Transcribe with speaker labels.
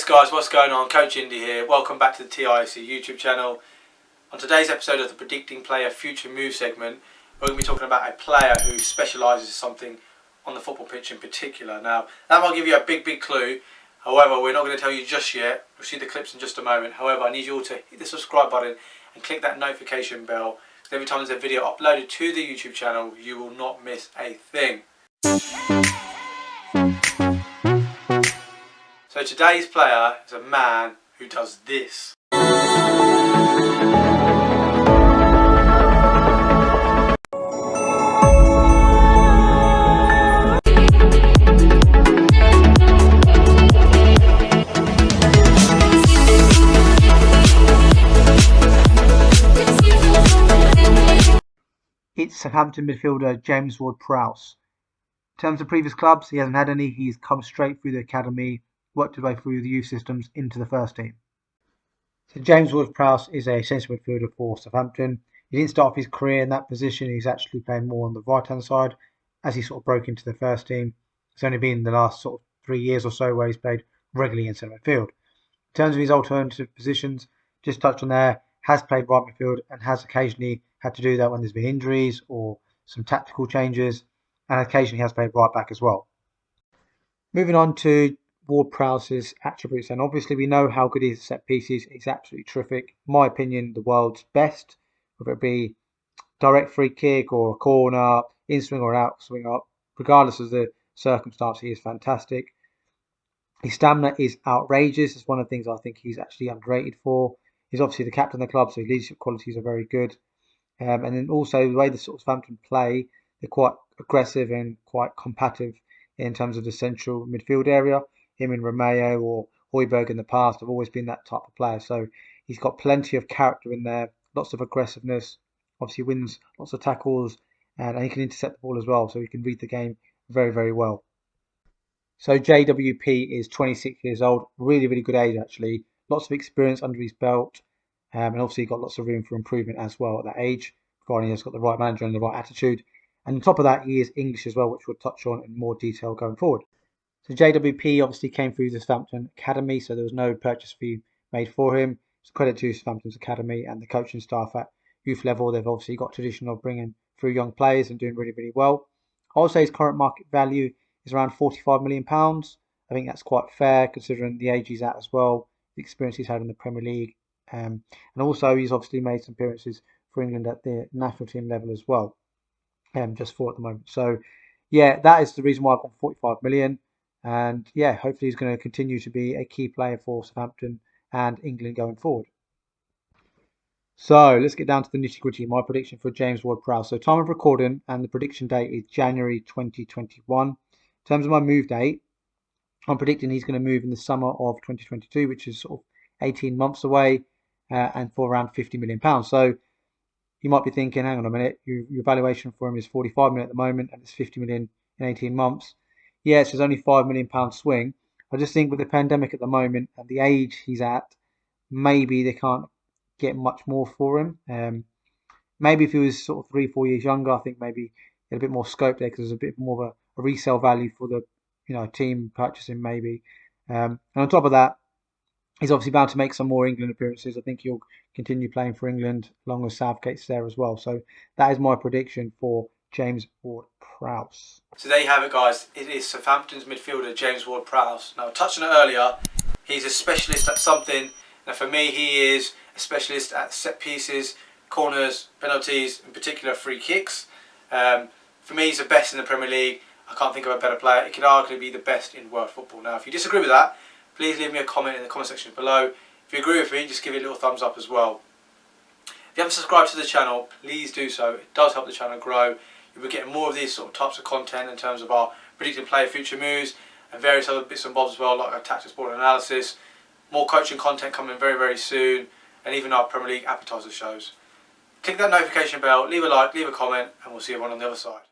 Speaker 1: Yes guys, what's going on? Coach Indy here. Welcome back to the TIFC YouTube channel. On today's episode of the Predicting Player Future Move segment, we're going to be talking about a player who specialises in something on the football pitch in particular. Now, that might give you a big clue. However, we're not going to tell you just yet. We'll see the clips in just a moment. However, I need you all to hit the subscribe button and click that notification bell. Because every time there's a video uploaded to the YouTube channel, you will not miss a thing. So today's player is a man who does this.
Speaker 2: It's Southampton midfielder James Ward-Prowse. In terms of previous clubs, he hasn't had any. He's come straight through the academy, worked his way through the youth systems into the first team. So James Ward-Prowse is a central midfielder for Southampton. He didn't start off his career in that position. He's actually playing more on the right-hand side as he sort of broke into the first team. It's only been the last sort of 3 years or so where he's played regularly in centre midfield. In terms of his alternative positions, just touched on there, has played right midfield and has occasionally had to do that when there's been injuries or some tactical changes, and occasionally has played right back as well. Moving on to Ward-Prowse's attributes, and obviously we know how good he is at set pieces. He's absolutely terrific. In my opinion, the world's best, whether it be direct free kick or a corner, in swing or out swing up, regardless of the circumstance, he is fantastic. His stamina is outrageous. It's one of the things I think he's actually underrated for. He's obviously the captain of the club, so his leadership qualities are very good. And then also the way the sort of Southampton play, they're quite aggressive and quite combative in terms of the central midfield area. Him and Romeo or Højbjerg in the past have always been that type of player. So he's got plenty of character in there, lots of aggressiveness. Obviously wins lots of tackles, and he can intercept the ball as well. So he can read the game very well. So JWP is 26 years old, really good age actually. Lots of experience under his belt, and obviously got lots of room for improvement as well at that age, providing he's got the right manager and the right attitude. And on top of that, he is English as well, which we'll touch on in more detail going forward. So JWP obviously came through the Southampton Academy, so there was no purchase fee made for him. It's a credit to Southampton's Academy and the coaching staff at youth level. They've obviously got tradition of bringing through young players and doing really well. I would say his current market value is around £45 million. I think that's quite fair considering the age he's at as well, the experience he's had in the Premier League. And also he's obviously made some appearances for England at the national team level as well, just 4 at the moment. So yeah, that is the reason why I've got 45 million. And yeah, hopefully he's going to continue to be a key player for Southampton and England going forward. So let's get down to the nitty gritty. My prediction for James Ward-Prowse. So time of recording and the prediction date is January 2021. In terms of my move date, I'm predicting he's going to move in the summer of 2022, which is sort of 18 months away, and for around £50 million. So you might be thinking, hang on a minute, your valuation for him is 45 million at the moment and it's 50 million in 18 months. Yes, there's only £5 million swing. I just think with the pandemic at the moment and the age he's at, maybe they can't get much more for him. Maybe if he was sort of 3-4 years younger, I think maybe he had a bit more scope there because there's a bit more of a resale value for the team purchasing maybe. And on top of that, he's obviously bound to make some more England appearances. I think he'll continue playing for England along with Southgate's there as well. So that is my prediction for James Ward-Prowse.
Speaker 1: So there you have it guys, it is Southampton's midfielder James Ward-Prowse. Now I touched on it earlier, he's a specialist at something. Now for me he is a specialist at set pieces, corners, penalties, in particular free kicks. For me he's the best in the Premier League. I can't think of a better player. It could arguably be the best in world football. Now if you disagree with that, please leave me a comment in the comment section below. If you agree with me, just give it a little thumbs up as well. If you haven't subscribed to the channel, please do so. It does help the channel grow. You'll be getting more of these sort of types of content in terms of our predicting player future moves and various other bits and bobs as well, like our tactics board analysis, more coaching content coming very soon, and even our Premier League appetizer shows. Click that notification bell, leave a like, leave a comment, and we'll see everyone on the other side.